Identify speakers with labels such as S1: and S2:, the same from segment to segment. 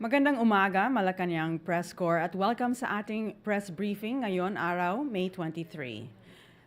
S1: Magandang umaga, Malacañang Press Corps at welcome sa ating press briefing ngayon araw, May 23.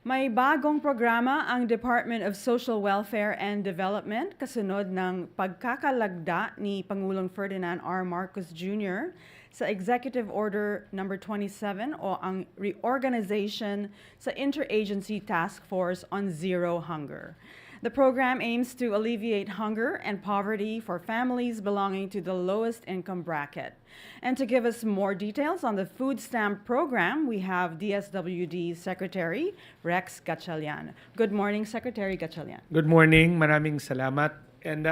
S1: May bagong programa ang Department of Social Welfare and Development kasunod ng pagkakalagda ni Pangulong Ferdinand R. Marcos Jr. sa Executive Order No. 27 o ang reorganization sa Interagency Task Force on Zero Hunger. The program aims to alleviate hunger and poverty for families belonging to the lowest income bracket. And to give us more details on the food stamp program, we have DSWD Secretary Rex Gatchalian. Good morning, Secretary Gatchalian.
S2: Good morning. Maraming salamat. And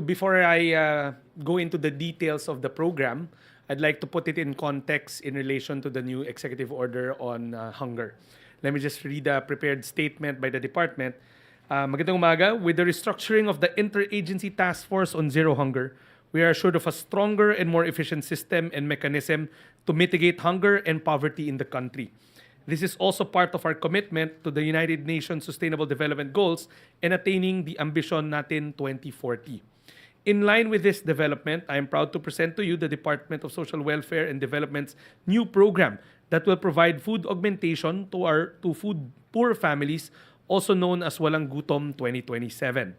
S2: before I go into the details of the program, I'd like to put it in context in relation to the new executive order on hunger. Let me just read a prepared statement by the department. Magandang umaga. With the restructuring of the Interagency Task Force on Zero Hunger, we are assured of a stronger and more efficient system and mechanism to mitigate hunger and poverty in the country. This is also part of our commitment to the United Nations Sustainable Development Goals and attaining the ambition natin 2040. In line with this development, I am proud to present to you the Department of Social Welfare and Development's new program that will provide food augmentation to food poor families, also known as Walang Gutom 2027,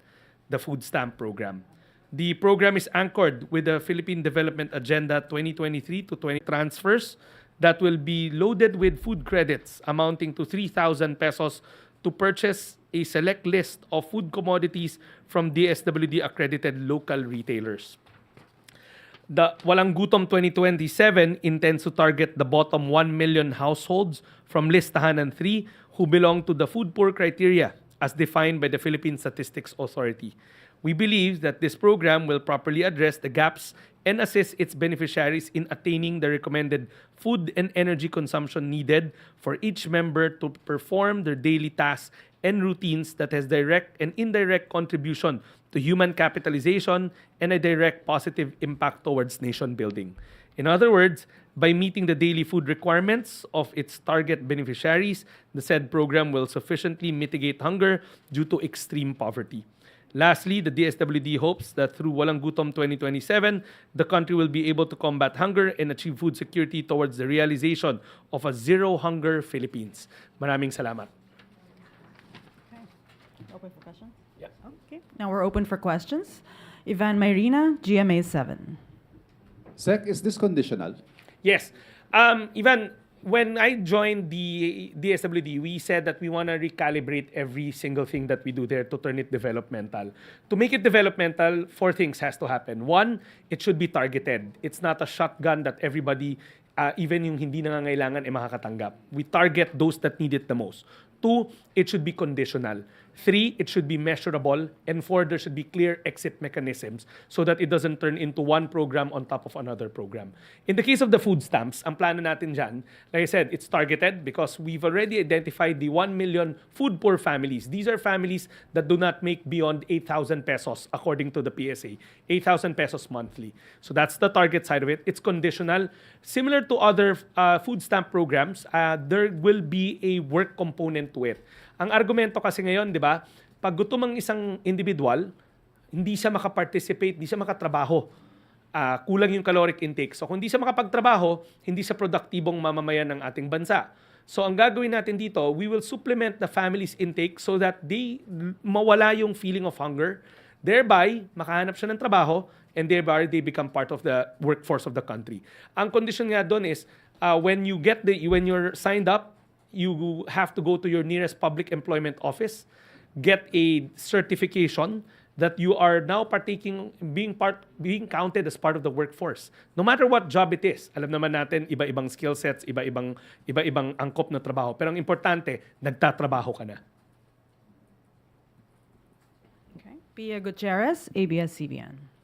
S2: the food stamp program. The program is anchored with the Philippine Development Agenda 2023 to 20 transfers that will be loaded with food credits amounting to 3,000 pesos to purchase a select list of food commodities from DSWD accredited local retailers. The Walang Gutom 2027 intends to target the bottom 1 million households from Listahanan 3 who belong to the food poor criteria as defined by the Philippine Statistics Authority. We believe that this program will properly address the gaps and assist its beneficiaries in attaining the recommended food and energy consumption needed for each member to perform their daily tasks and routines that has direct and indirect contribution to human capitalization and a direct positive impact towards nation building. In other words, by meeting the daily food requirements of its target beneficiaries, the said program will sufficiently mitigate hunger due to extreme poverty. Lastly, the DSWD hopes that through Walang Gutom 2027, the country will be able to combat hunger and achieve food security towards the realization of a zero hunger Philippines. Maraming salamat.
S1: Okay. Open for questions?
S2: Yeah.
S1: Okay. Now we're open for questions. Ivan Mayrina, GMA 7.
S3: Sec, is this conditional?
S2: Yes. Ivan, when I joined the DSWD, we said that we want to recalibrate every single thing that we do there to turn it developmental. To make it developmental, 4 things has to happen. 1, it should be targeted. It's not a shotgun that everybody, even yung hindi nangangailangan, makakatanggap. We target those that need it the most. 2, it should be conditional. 3, it should be measurable. And 4, there should be clear exit mechanisms so that it doesn't turn into one program on top of another program. In the case of the food stamps, ang plano natin dyan, like I said, it's targeted because we've already identified the 1 million food poor families. These are families that do not make beyond 8,000 pesos according to the PSA. 8,000 pesos monthly. So that's the target side of it. It's conditional. Similar to other food stamp programs, there will be a work component to it. Ang argumento kasi ngayon, di ba, pag gutom ang isang individual, hindi siya makaparticipate, hindi siya makatrabaho. Kulang yung caloric intake. So kung hindi siya makapagtrabaho, hindi siya produktibong mamamayan ng ating bansa. So ang gagawin natin dito, we will supplement the family's intake so that they mawala yung feeling of hunger. Thereby, makahanap siya ng trabaho and thereby they become part of the workforce of the country. Ang condition nga doon is when you're signed up, you have to go to your nearest public employment office, get a certification that you are now being counted as part of the workforce. No matter what job it is. Alam naman natin, iba-ibang skill sets, iba-ibang angkop na trabaho. Pero ang importante, nagtatrabaho ka na.
S1: Okay. Pia Gutierrez, ABS-CBN.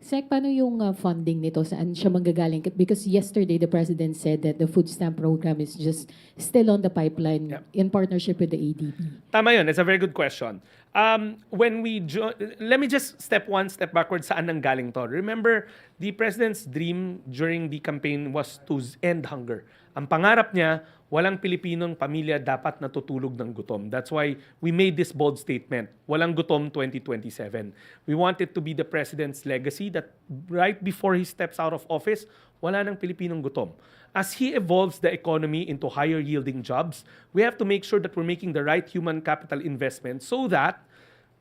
S4: Sec, paano yung funding nito? Saan siya manggagaling? Because yesterday, the President said that the food stamp program is just still on the pipeline in partnership with the ADB.
S2: Tama yun. It's a very good question. Let me just step backwards saan nanggaling to. Remember, the President's dream during the campaign was to end hunger. Ang pangarap niya walang Pilipinong pamilya dapat natutulog ng gutom. That's why we made this bold statement, walang gutom 2027. We want it to be the President's legacy that right before he steps out of office, wala nang Pilipinong gutom. As he evolves the economy into higher yielding jobs, we have to make sure that we're making the right human capital investment so that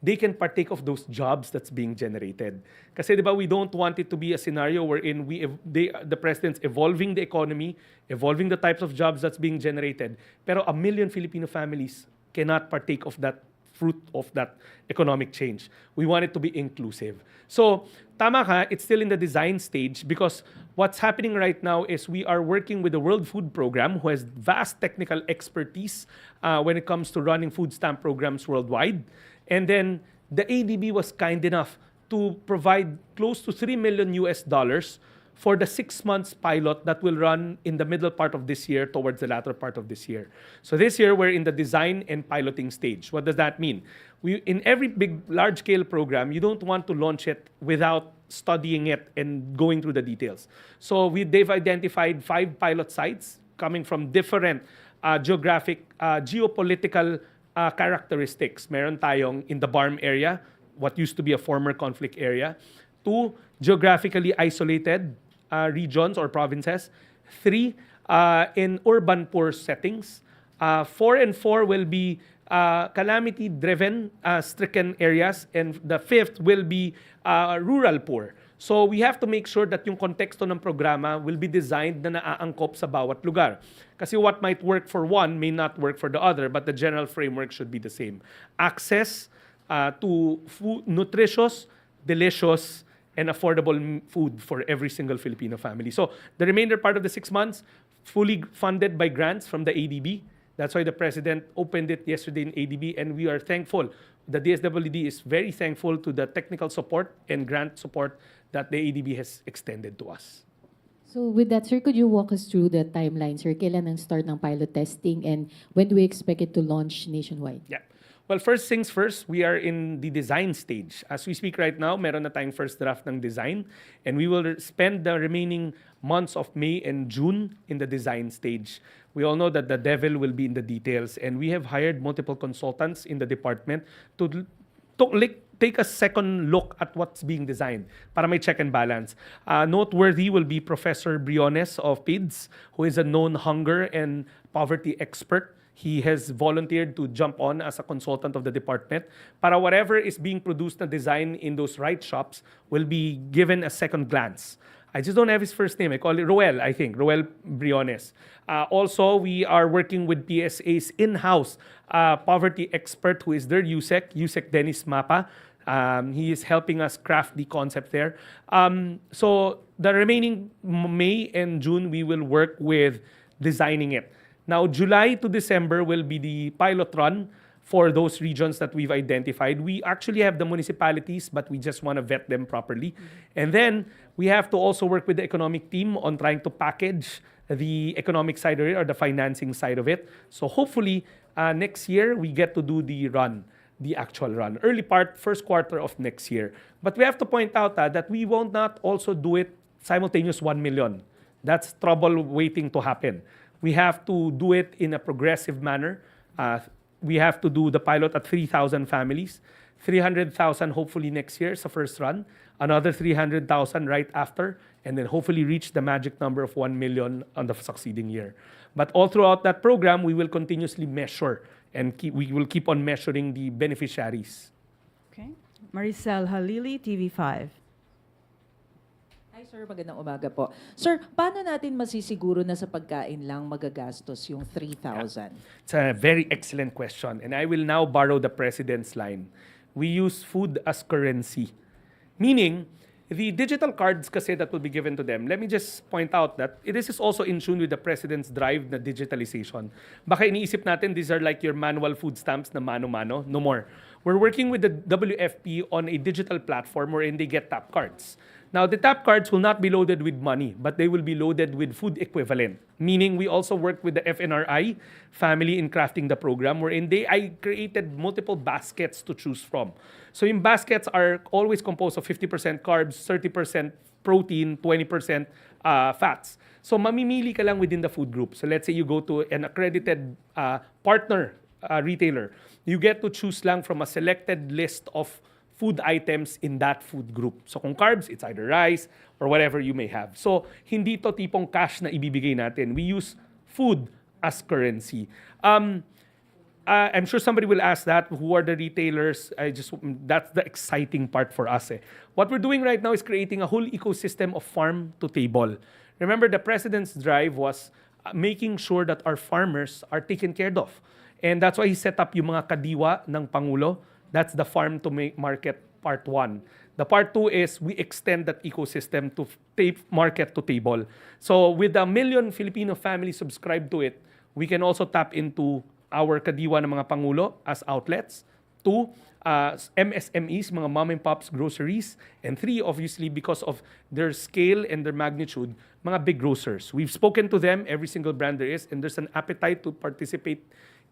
S2: they can partake of those jobs that's being generated. Kasi diba, we don't want it to be a scenario wherein the president's evolving the economy, evolving the types of jobs that's being generated, pero 1 million Filipino families cannot partake of that fruit of that economic change. We want it to be inclusive. So, tama ka, it's still in the design stage because what's happening right now is we are working with the World Food Program, who has vast technical expertise when it comes to running food stamp programs worldwide. And then the ADB was kind enough to provide close to $3 million for the 6 months pilot that will run in the middle part of this year towards the latter part of this year. So this year, we're in the design and piloting stage. What does that mean? In every big, large-scale program, you don't want to launch it without studying it and going through the details. So they've identified 5 pilot sites coming from different geopolitical characteristics. Meron tayong in the Barm area, what used to be a former conflict area. 2, geographically isolated regions or provinces. 3, in urban poor settings. 4 and 4 will be calamity-driven, stricken areas. And the 5th will be rural poor. So we have to make sure that yung konteksto ng programa will be designed na naaangkop sa bawat lugar. Kasi what might work for one may not work for the other, but the general framework should be the same. Access to food, nutritious, delicious, and affordable food for every single Filipino family. So the remainder part of the 6 months, fully funded by grants from the ADB. That's why the President opened it yesterday in ADB, and we are thankful. The DSWD is very thankful to the technical support and grant support that the ADB has extended to us.
S4: So with that, sir, could you walk us through the timeline, sir? Kailan ang start ng pilot testing and when do we expect it to launch nationwide?
S2: Yeah. Well, first things first, we are in the design stage. As we speak right now, meron na tayong first draft ng design, and we will spend the remaining months of May and June in the design stage. We all know that the devil will be in the details, and we have hired multiple consultants in the department to take a second look at what's being designed para may check and balance. Noteworthy will be Professor Briones of PIDS, who is a known hunger and poverty expert. He has volunteered to jump on as a consultant of the department para whatever is being produced na design in those right shops will be given a second glance. I just don't have his first name. I call it Roel, I think. Roel Briones. Also, we are working with PSA's in-house poverty expert who is their USEC Dennis Mapa. He is helping us craft the concept there. So the remaining May and June, we will work with designing it. Now, July to December will be the pilot run for those regions that we've identified. We actually have the municipalities, but we just want to vet them properly. And then we have to also work with the economic team on trying to package the economic side of it or the financing side of it. So hopefully next year we get to do the run, the actual run. Early part, first quarter of next year. But we have to point out that we will not also do it simultaneous 1 million. That's trouble waiting to happen. We have to do it in a progressive manner. We have to do the pilot at 3,000 families, 300,000 hopefully next year, sa first run, another 300,000 right after, and then hopefully reach the magic number of 1 million on the succeeding year. But all throughout that program, we will continuously measure and we will keep on measuring the beneficiaries.
S1: Okay. Maricel Halili, TV5.
S5: Hi sir, magandang umaga po. Sir, paano natin masisiguro na sa pagkain lang magagastos yung 3,000?
S2: It's a very excellent question, and I will now borrow the President's line. We use food as currency. Meaning, the digital cards kasi that will be given to them, let me just point out that this is also in tune with the President's drive na digitalization. Baka iniisip natin, these are like your manual food stamps na mano-mano. No more. We're working with the WFP on a digital platform wherein they get tap cards. Now, the tap cards will not be loaded with money, but they will be loaded with food equivalent. Meaning, we also worked with the FNRI family in crafting the program, wherein I created multiple baskets to choose from. So, yung baskets are always composed of 50% carbs, 30% protein, 20% fats. So mamimili ka lang within the food group. So let's say you go to an accredited partner retailer. You get to choose lang from a selected list of food items in that food group. So kung carbs, it's either rice or whatever you may have. So hindi to tipong cash na ibibigay natin. We use food as currency. I'm sure somebody will ask that. Who are the retailers? That's the exciting part for us. What we're doing right now is creating a whole ecosystem of farm to table. Remember, the President's drive was making sure that our farmers are taken care of. And that's why he set up yung mga kadiwa ng Pangulo. That's the farm to market part 1. The part 2 is we extend that ecosystem to market to table. So with 1 million Filipino families subscribed to it, we can also tap into our kadiwa ng mga Pangulo as outlets. 2, MSMEs, mga mom and pops groceries. And 3, obviously, because of their scale and their magnitude, mga big grocers. We've spoken to them, every single brand there is, and there's an appetite to participate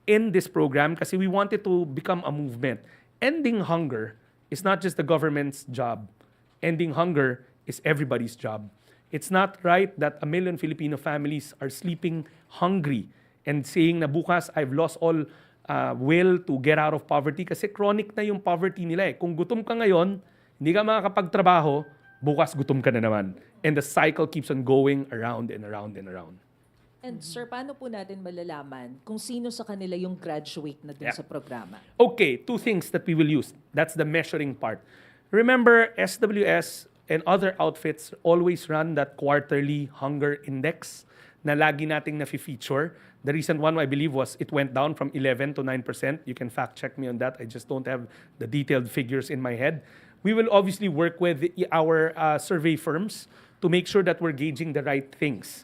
S2: in this program kasi we want it to become a movement. Ending hunger is not just the government's job. Ending hunger is everybody's job. It's not right that 1 million Filipino families are sleeping hungry and saying na bukas, I've lost all will to get out of poverty kasi chronic na yung poverty nila. Kung gutom ka ngayon, hindi ka makakapagtrabaho, bukas gutom ka na naman. And the cycle keeps on going around and around and around.
S5: And sir, paano po natin malalaman kung sino sa kanila yung graduate na dun sa programa?
S2: Okay, 2 things that we will use. That's the measuring part. Remember, SWS and other outfits always run that quarterly hunger index na lagi nating na-feature. The recent one, I believe, was it went down from 11 to 9%. You can fact check me on that. I just don't have the detailed figures in my head. We will obviously work with our survey firms to make sure that we're gauging the right things.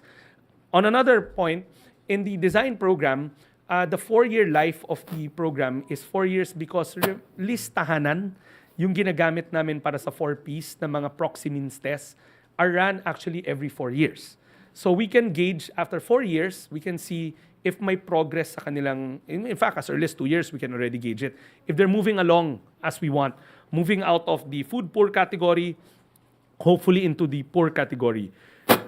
S2: On another point, in the design program, the 4-year life of the program is 4 years because listahanan, yung ginagamit namin para sa 4Ps na mga proximins tests, are run actually every 4 years. So we can gauge, after 4 years, we can see if may progress sa kanilang, in fact, as early as 2 years, we can already gauge it. If they're moving along as we want, moving out of the food poor category, hopefully into the poor category.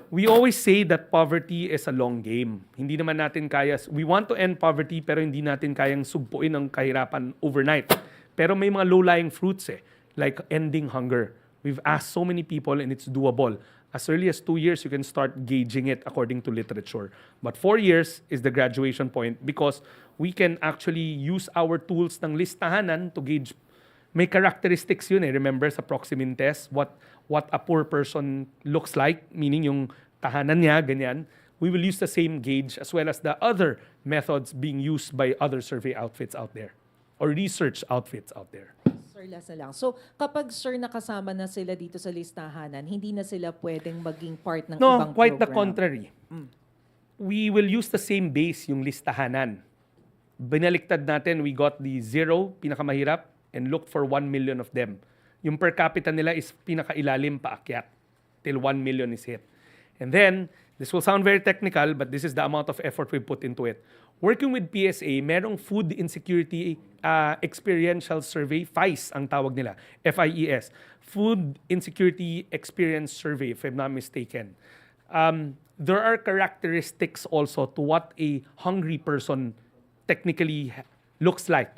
S2: We always say that poverty is a long game. Hindi naman natin kaya, we want to end poverty pero hindi natin kayang sugpuin ang kahirapan overnight. Pero may mga low-lying fruits like ending hunger. We've asked so many people and it's doable. As early as 2 years, you can start gauging it according to literature. But 4 years is the graduation point because we can actually use our tools ng listahanan to gauge. May characteristics yun remember sa proximin test, what a poor person looks like, meaning yung tahanan niya, ganyan. We will use the same gauge as well as the other methods being used by other survey outfits out there or research outfits out there.
S5: Sir, last na lang. So, kapag sir nakasama na sila dito sa listahanan, hindi na sila pwedeng maging part ng ibang program?
S2: No, quite the contrary. We will use the same base, yung listahanan. Binaliktad natin, we got the 0, pinakamahirap, and looked for 1 million of them. Yung per capita nila is pinakailalim paakyat till 1 million is hit. And then, this will sound very technical, but this is the amount of effort we put into it. Working with PSA, merong Food Insecurity Experiential Survey, FIES ang tawag nila, FIES. Food Insecurity Experience Survey, if I'm not mistaken. There are characteristics also to what a hungry person technically looks like.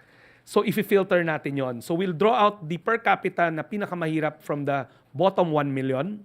S2: So, if-filter natin yon. So, we'll draw out the per capita na pinakamahirap from the bottom 1 million.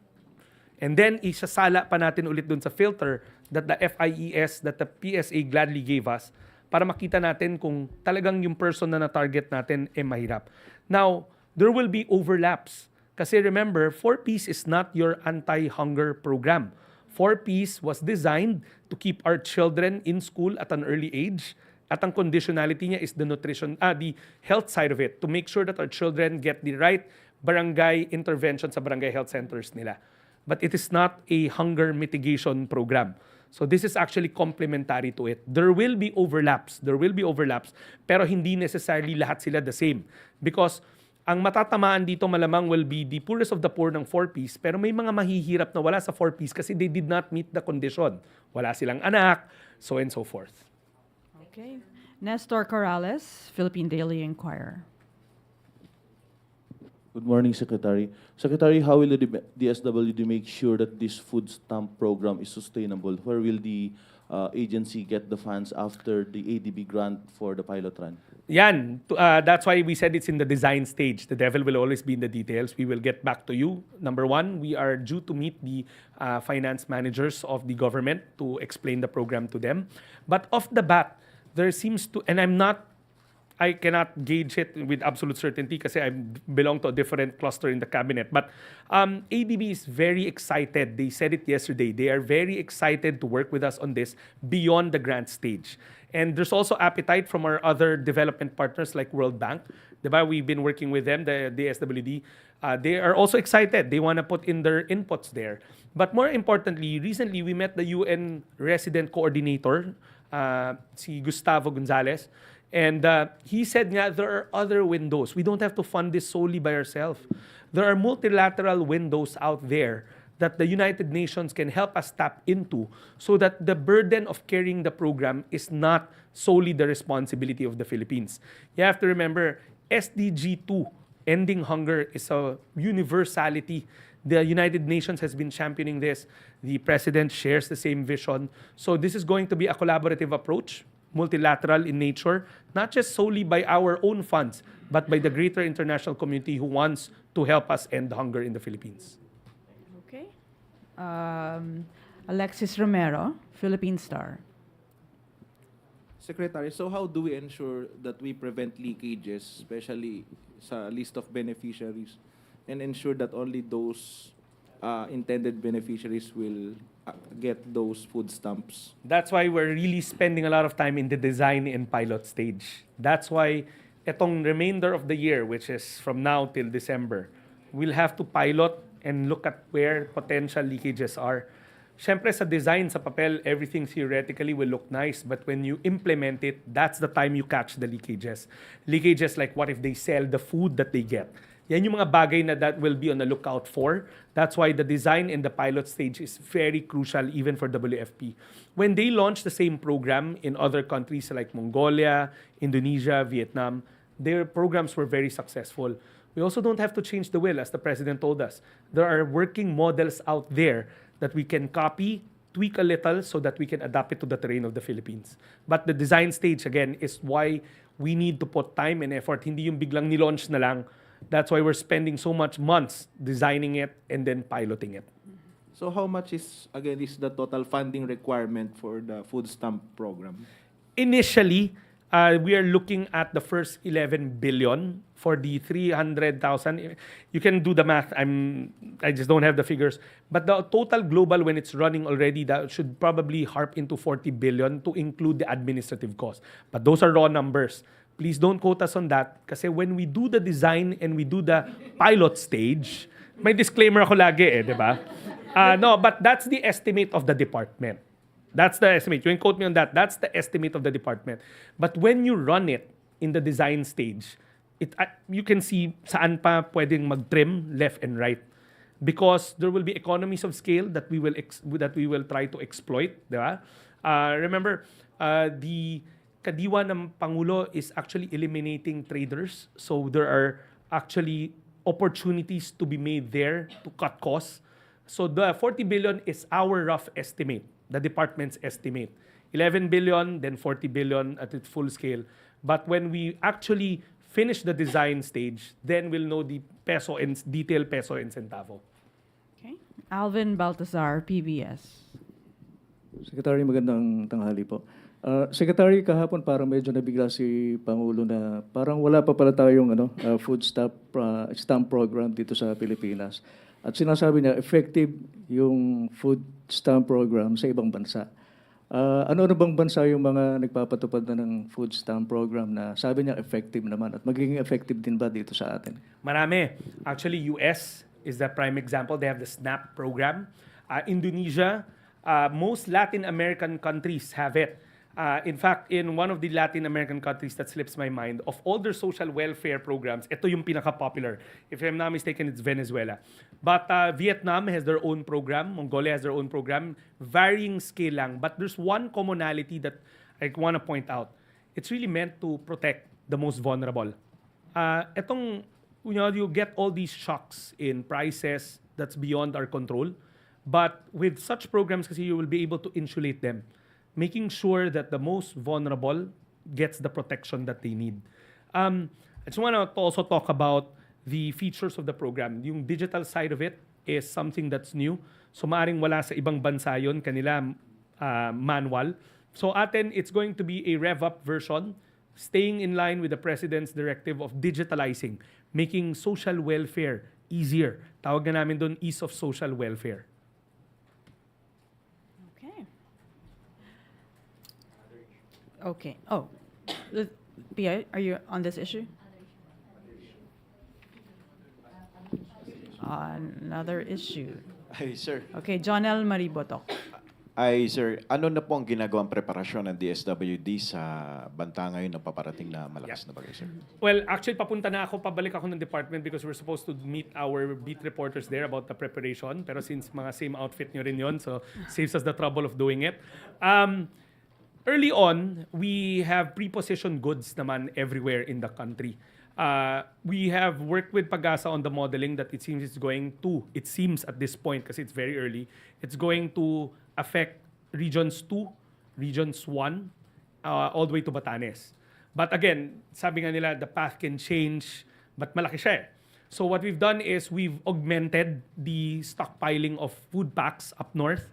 S2: And then, isasala pa natin ulit dun sa filter that the FIES, that the PSA gladly gave us para makita natin kung talagang yung person na na-target natin mahirap. Now, there will be overlaps. Kasi remember, 4Ps is not your anti-hunger program. 4Ps was designed to keep our children in school at an early age. At ang conditionality niya is the nutrition, the health side of it, to make sure that our children get the right barangay intervention sa barangay health centers nila. But it is not a hunger mitigation program. So this is actually complementary to it. There will be overlaps, pero hindi necessarily lahat sila the same. Because ang matatamaan dito malamang will be the poorest of the poor ng 4Ps, pero may mga mahihirap na wala sa 4Ps kasi they did not meet the condition. Wala silang anak, so and so forth.
S1: Okay. Nestor Corrales, Philippine Daily Inquirer.
S6: Good morning, Secretary. Secretary, how will the DSWD make sure that this food stamp program is sustainable? Where will the agency get the funds after the ADB grant for the pilot run?
S2: Yan. That's why we said it's in the design stage. The devil will always be in the details. We will get back to you. Number one, we are due to meet the finance managers of the government to explain the program to them. But off the bat, there seems to, and I cannot gauge it with absolute certainty because I belong to a different cluster in the cabinet. But ADB is very excited. They said it yesterday. They are very excited to work with us on this beyond the grant stage. And there's also appetite from our other development partners like World Bank. Diba? We've been working with them, the DSWD. They are also excited. They want to put in their inputs there. But more importantly, recently we met the UN resident coordinator, si Gustavo Gonzalez. And he said nga, there are other windows. We don't have to fund this solely by ourselves. There are multilateral windows out there that the United Nations can help us tap into so that the burden of carrying the program is not solely the responsibility of the Philippines. You have to remember, SDG 2, ending hunger, is a universality. The United Nations has been championing this. The President shares the same vision. So this is going to be a collaborative approach, multilateral in nature, not just solely by our own funds, but by the greater international community who wants to help us end hunger in the Philippines.
S1: Okay. Alexis Romero, Philippine Star.
S7: Secretary, so how do we ensure that we prevent leakages, especially sa list of beneficiaries, and ensure that only those intended beneficiaries will get those food stamps?
S2: That's why we're really spending a lot of time in the design and pilot stage. That's why itong remainder of the year, which is from now till December, we'll have to pilot and look at where potential leakages are. Siyempre sa design, sa papel, everything theoretically will look nice, but when you implement it, that's the time you catch the leakages. Leakages like what if they sell the food that they get? Yan yung mga bagay na that will be on the lookout for. That's why the design in the pilot stage is very crucial even for WFP. When they launched the same program in other countries like Mongolia, Indonesia, Vietnam, their programs were very successful. We also don't have to change the wheel, as the President told us. There are working models out there that we can copy, tweak a little so that we can adapt it to the terrain of the Philippines. But the design stage, again, is why we need to put time and effort. Hindi yung biglang nilaunch na lang. That's why we're spending so much months designing it and then piloting it.
S7: So how much is the total funding requirement for the food stamp program?
S2: Initially, we are looking at the first 11 billion for the 300,000. You can do the math. I just don't have the figures. But the total global, when it's running already, that should probably harp into 40 billion to include the administrative costs. But those are raw numbers. Please don't quote us on that. Kasi when we do the design and we do the pilot stage, may disclaimer ako lagi di ba? No, but that's the estimate of the department. That's the estimate. You can quote me on that. That's the estimate of the department. But when you run it in the design stage, you can see saan pa pwedeng mag-trim left and right. Because there will be economies of scale that we will try to exploit. Di ba? Remember, the kadiwa ng Pangulo is actually eliminating traders. So there are actually opportunities to be made there to cut costs. So the 40 billion is our rough estimate, the department's estimate. 11 billion, then 40 billion at its full scale. But when we actually finish the design stage, then we'll know the detailed peso and centavo.
S1: Okay. Alvin Baltazar, PBS.
S8: Secretary, magandang tanghali po. Secretary, kahapon parang medyo nabigla si Pangulo na parang wala pa pala tayong food stamp program dito sa Pilipinas. At sinasabi niya, effective yung food stamp program sa ibang bansa. Ano bang bansa yung mga nagpapatupad na ng food stamp program na sabi niya effective naman? At magiging effective din ba dito sa atin?
S2: Marami. Actually, US is the prime example. They have the SNAP program. Indonesia, most Latin American countries have it. In fact, in one of the Latin American countries that slips my mind, of all their social welfare programs, ito yung pinaka-popular. If I'm not mistaken, it's Venezuela. But Vietnam has their own program. Mongolia has their own program. Varying scale lang. But there's one commonality that I want to point out. It's really meant to protect the most vulnerable. Itong you get all these shocks in prices that's beyond our control. But with such programs, kasi you will be able to insulate them, making sure that the most vulnerable gets the protection that they need. I just want to also talk about the features of the program. Yung digital side of it is something that's new. So maaring wala sa ibang bansa yun, kanila manual. So atin, it's going to be a rev-up version, staying in line with the President's directive of digitalizing, making social welfare easier. Tawag na namin doon, ease of social welfare.
S1: Okay. Okay. Oh, Pia, are you on this issue? Another issue.
S9: Ay, sir.
S1: Okay, Jonel Maribotok.
S9: Ay, sir. Ano na po ang ginagawang preparasyon ng DSWD sa banta ngayon na paparating na malakas na bagay, sir?
S2: Well, actually, pabalik ako ng department because we're supposed to meet our beat reporters there about the preparation. Pero since mga same outfit nyo rin yun, so saves us the trouble of doing it. Early on, we have pre-positioned goods naman everywhere in the country. We have worked with Pag-asa on the modeling that it seems at this point, kasi it's very early, it's going to affect Regions 2, Regions 1, all the way to Batanes. But again, sabi nga nila, the path can change, but malaki siya eh. So what we've done is we've augmented the stockpiling of food packs up north.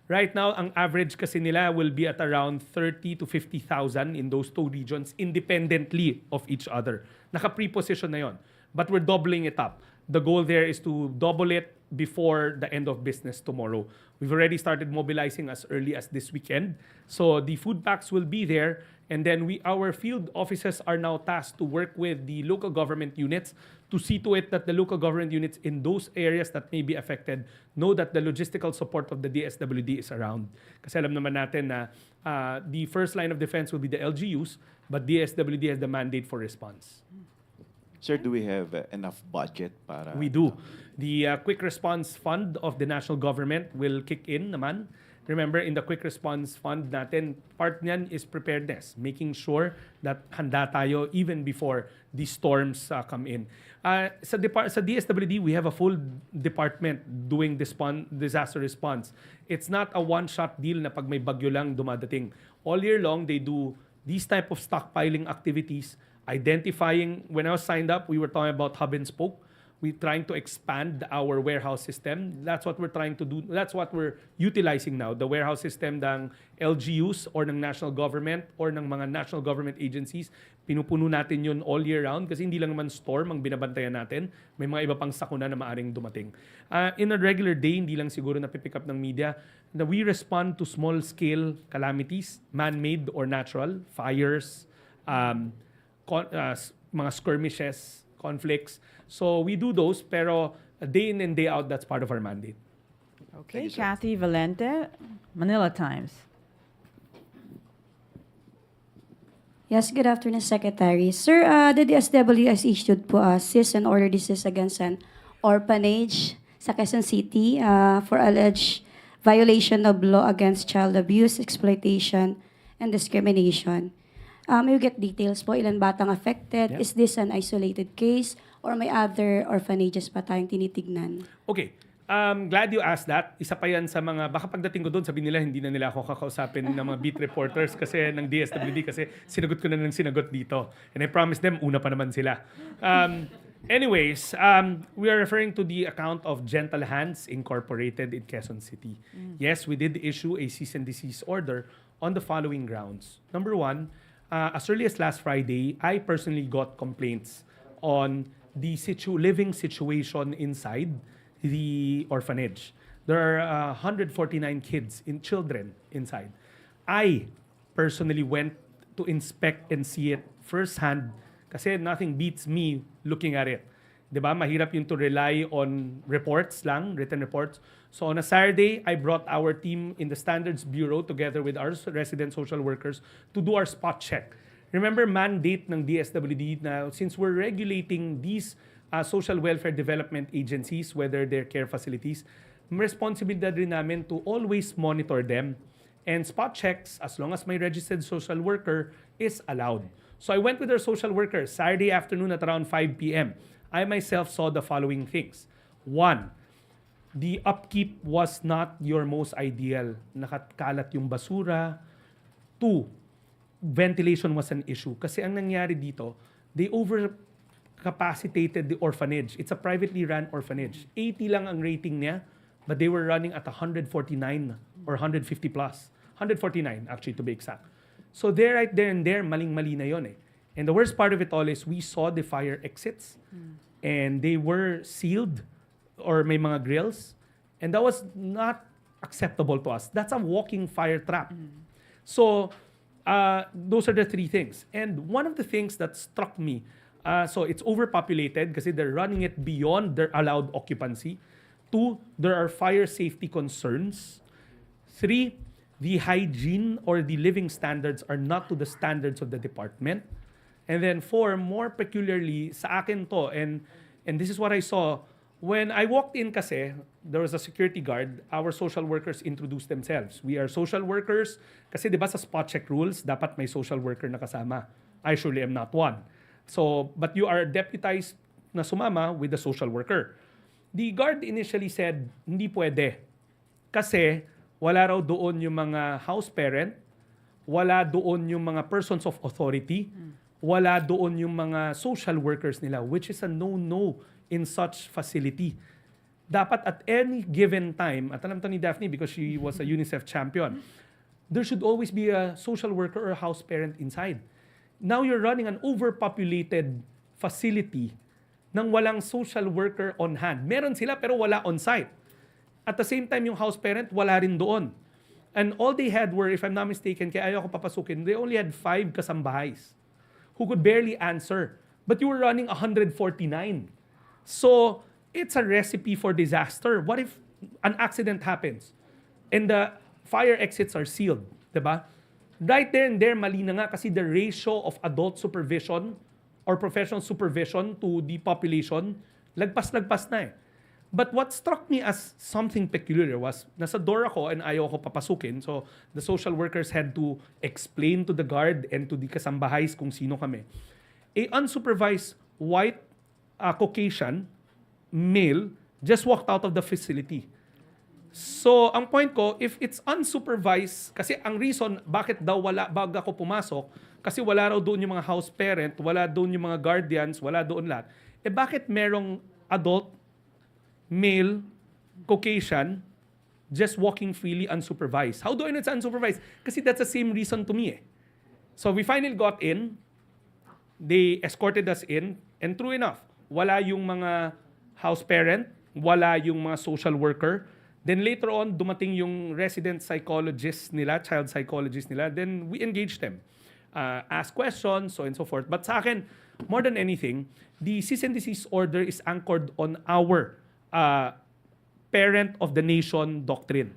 S2: Right now, ang average kasi nila will be at around 30 to 50,000 in those two regions independently of each other. Naka-pre-position na yon. But we're doubling it up. The goal there is to double it before the end of business tomorrow. We've already started mobilizing as early as this weekend. So the food packs will be there. And then our field officers are now tasked to work with the local government units to see to it that the local government units in those areas that may be affected know that the logistical support of the DSWD is around. Kasi alam naman natin na the first line of defense will be the LGUs, but DSWD has the mandate for response.
S9: Sir, do we have enough budget para...
S2: We do. The Quick Response Fund of the national government will kick in naman. Remember, in the Quick Response Fund natin, part niyan is preparedness, making sure that handa tayo even before the storms come in. Sa DSWD, we have a full department doing disaster response. It's not a one-shot deal na pag may bagyo lang dumadating. All year long, they do these type of stockpiling activities, identifying. When I was signed up, we were talking about hub and spoke. We're trying to expand our warehouse system. That's what we're trying to do. That's what we're utilizing now. The warehouse system ng LGUs or ng national government or ng mga national government agencies. Pinupuno natin yun all year round kasi hindi lang naman storm ang binabantayan natin. May mga iba pang sakuna na maaring dumating. In a regular day, hindi lang siguro napipick up ng media, na we respond to small-scale calamities, man-made or natural, fires, mga skirmishes, conflicts. So we do those, pero day in and day out, that's part of our mandate.
S1: Okay, Kathy Valente, Manila Times.
S10: Yes, good afternoon, Secretary. Sir, the DSWD has issued po a cease and order desist against an orphanage sa Quezon City for alleged violation of law against child abuse, exploitation, and discrimination. May we get details po, ilan batang affected?
S2: Yeah.
S10: Is this an isolated case or may other orphanages pa tayong tinitignan?
S2: Okay. Glad you asked that. Isa pa yan sa mga, baka pagdating ko doon, sabi nila, hindi na nila ako kakausapin ng mga beat reporters kasi ng DSWD kasi sinagot ko na ng sinagot dito. And I promised them, una pa naman sila. Anyways, we are referring to the account of Gentle Hands Incorporated in Quezon City. Yes, we did issue a cease and desist order on the following grounds. Number one, as early as last Friday, I personally got complaints on the living situation inside the orphanage. There are 149 children inside. I personally went to inspect and see it firsthand kasi nothing beats me looking at it. Diba? Mahirap yung to rely on reports lang, written reports. So on a Saturday, I brought our team in the Standards Bureau together with our resident social workers to do our spot check. Remember, mandate ng DSWD na since we're regulating these social welfare development agencies, whether they're care facilities, responsibilidad rin namin to always monitor them. And spot checks, as long as may registered social worker, is allowed. So I went with our social workers Saturday afternoon at around 5 p.m. I myself saw the following things. One, the upkeep was not your most ideal. Nakakalat yung basura. Two, ventilation was an issue. Kasi ang nangyari dito, they overcapacitated the orphanage. It's a privately run orphanage. 80 lang ang rating niya, but they were running at 149 or 150 plus. 149 actually to be exact. So there, right there and there, maling-mali na yon eh. And the worst part of it all is we saw the fire exits and they were sealed or may mga grills. And that was not acceptable to us. That's a walking fire trap. So those are the three things. And one of the things that struck me, so it's overpopulated kasi they're running it beyond their allowed occupancy. Two, there are fire safety concerns. Three, the hygiene or the living standards are not to the standards of the department. And then four, more peculiarly, sa akin to, and this is what I saw, when I walked in kasi, there was a security guard, our social workers introduced themselves. We are social workers, kasi di ba sa spot check rules, dapat may social worker na kasama. I surely am not one. So, but you are deputized na sumama with the social worker. The guard initially said, hindi pwede. Kasi wala raw doon yung mga house parent, wala doon yung mga persons of authority, wala doon yung mga social workers nila, which is a no-no in such facility. Dapat at any given time, at alam to ni Daphne because she was a UNICEF champion, there should always be a social worker or a house parent inside. Now you're running an overpopulated facility nang walang social worker on hand. Meron sila pero wala on site. At the same time, yung house parent, wala rin doon. And all they had were, if I'm not mistaken, kaya ayaw ko papasukin, they only had 5 kasambahays who could barely answer. But you were running 149. So, it's a recipe for disaster. What if an accident happens and the fire exits are sealed? Diba? Right there and there, mali na nga kasi the ratio of adult supervision or professional supervision to the population, lagpas-lagpas na eh. But what struck me as something peculiar was, nasa door ako and ayaw ko papasukin, so the social workers had to explain to the guard and to the kasambahays kung sino kami. A unsupervised white Caucasian male just walked out of the facility. So, ang point ko, if it's unsupervised, kasi ang reason bakit daw wala bago ako pumasok, kasi wala raw doon yung mga house parent, wala doon yung mga guardians, wala doon lahat. Eh bakit merong adult, male, Caucasian, just walking freely unsupervised? How do I know it's unsupervised? Kasi that's the same reason to me eh. So we finally got in, they escorted us in, and true enough, wala yung mga house parent, wala yung mga social worker. Then later on, dumating yung resident psychologist nila, child psychologist nila, then we engaged them. Ask questions, so and so forth. But sa akin, more than anything, the cease and desist order is anchored on our parent of the nation doctrine.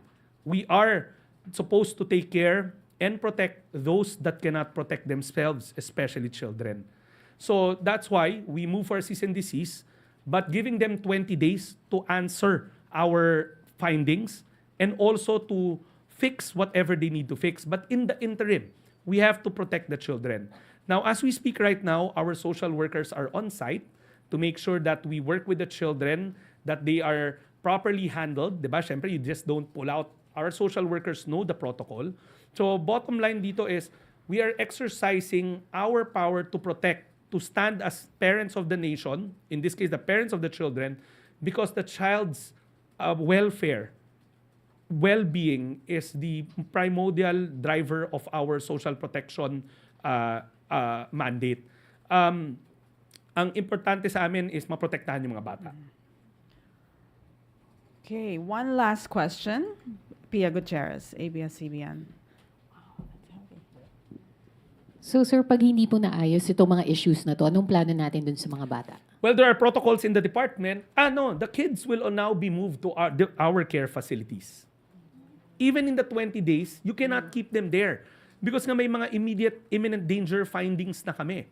S2: We are supposed to take care and protect those that cannot protect themselves, especially children. So that's why we move for cease and desist, but giving them 20 days to answer our findings and also to fix whatever they need to fix. But in the interim, we have to protect the children. Now, as we speak right now, our social workers are on site to make sure that we work with the children, that they are properly handled. Diba? Siyempre, you just don't pull out. Our social workers know the protocol. So, bottom line dito is, we are exercising our power to protect, to stand as parents of the nation, in this case, the parents of the children, because the child's welfare, well-being is the primordial driver of our social protection mandate. Ang importante sa amin is maprotektahan yung mga bata.
S1: Okay, one last question. Pia Gutierrez, ABS-CBN.
S4: So sir, pag hindi po naayos itong mga issues na to, anong plano natin dun sa mga bata?
S2: Well, there are protocols in the department. No, the kids will now be moved to our care facilities. Even in the 20 days, you cannot keep them there. Because nga may mga imminent danger findings na kami.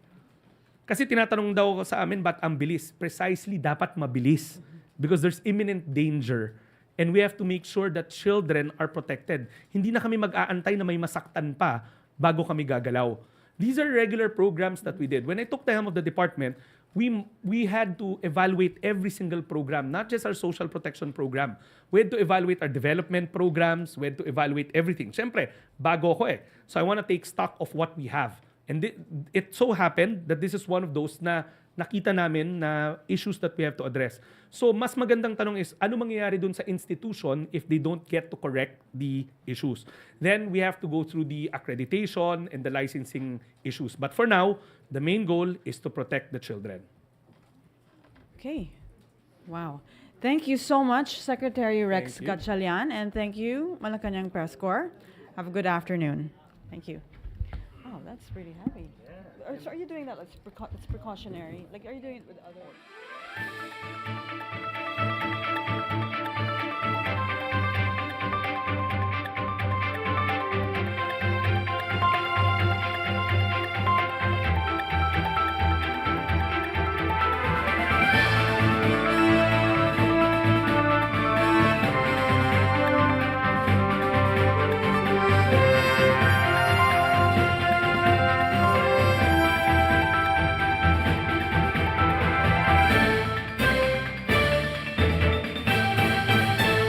S2: Kasi tinatanong daw sa amin, ba't ang bilis? Precisely, dapat mabilis. Because there's imminent danger. And we have to make sure that children are protected. Hindi na kami mag-aantay na may masaktan pa bago kami gagalaw. These are regular programs that we did. When I took the helm of the department, we had to evaluate every single program, not just our social protection program. We had to evaluate our development programs. We had to evaluate everything. Siyempre, bago ko eh. So I want to take stock of what we have. And it so happened that this is one of those na nakita namin na issues that we have to address. So mas magandang tanong is, ano mangyayari dun sa institution if they don't get to correct the issues? Then we have to go through the accreditation and the licensing issues. But for now, the main goal is to protect the children.
S1: Okay. Wow. Thank you so much, Secretary Rex Gatchalian, and thank you, Malacañang Press Corps. Have a good afternoon. Thank you. Oh, that's pretty heavy. So are you doing that? It's precautionary. Like, are you doing it with other?